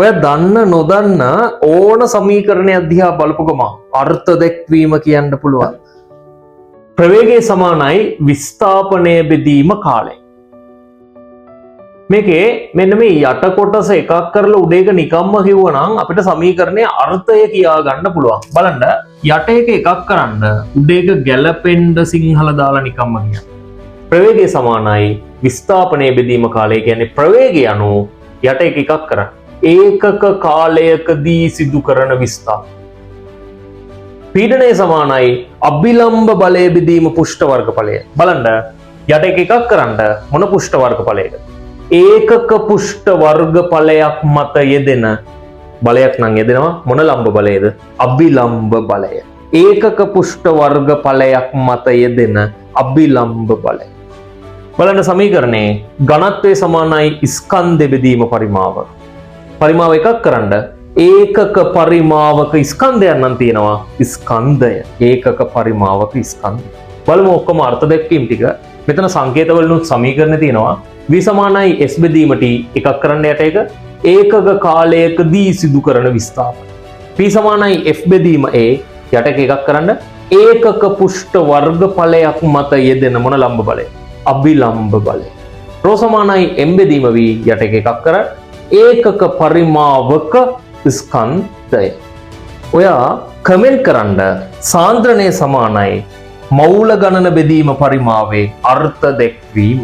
ඔය දන්න නොදන්න ඕන සමීකරණයක් දිහා බලපු ගමන් අර්ථ දැක්වීම කියන්න පුළුවන්. ප්‍රවේගය සමානයි විස්ථාපනය බෙදීම කාලය. මේකේ මෙන්න මේ යට කොටස එකක් කරලා උඩ එක නිකම්ම කිව්වනම් අපිට සමීකරණයේ අර්ථය කියා ගන්න පුළුවන්. බලන්න යට එක එකක් කරන්න උඩ එක ගැලපෙන්න සිංහල දාලා නිකම්ම කියන්න. ප්‍රවේගය සමානයි විස්ථාපනය බෙදීම කාලය කියන්නේ ප්‍රවේගය අනුව යට එක එකක් කරන්න. ඒකක කාලයකදී සිදු කරන විස්ථාපනය. පීඩනය සමානයි අභිලම්බ බලය බෙදීම පුෂ්ඨ වර්ගඵලය. බලන්න යට එක එකක් කරන්න මොන පුෂ්ඨ වර්ගඵලයද? ඒකක පුෂ්ඨ වර්ගඵලයක් මත යෙදෙන බලයක් නම් යෙදෙනවා මොන ලම්බ බලයද? අභිලම්බ බලය. ඒකක පුෂ්ඨ වර්ගඵලයක් මත යෙදෙන අභිලම්බ බලය. බලන්න සමීකරණේ ඝනත්වය සමානයි ස්කන්ධ බෙදීම පරිමාව. පරිමාව එකක් කරන්න ඒකක පරිමාවක ස්කන්ධයක් නම් තියෙනවා ස්කන්ධය. ඒකක පරිමාවක ස්කන්ධය. බලමු ඔක්කොම අර්ථ දැක්වීම ටික. මෙතන සංකේත වලිනුත් සමීකරණ තියෙනවා. v සමානයි s බෙදීම t එකක් කරන්න යට එක ඒකක කාලයකදී සිදු කරන විස්ථාපන. p සමානයි f බෙදීම a යට එක එකක් කරන්න ඒකක පුෂ්ඨ වර්ගඵලයක් මත යෙදෙන මොන ලම්බ බලය? අභිලම්බ බලය. ρ සමානයි m බෙදීම v යට එක එකක් කරන්න ඒකක පරිමාවක ස්කන්ධය. ඔයා කමෙන්ට් කරන්න සාන්ද්‍රණය සමානයි මූල ගණන බෙදීම පරිමාවේ අර්ථ දැක්වීම.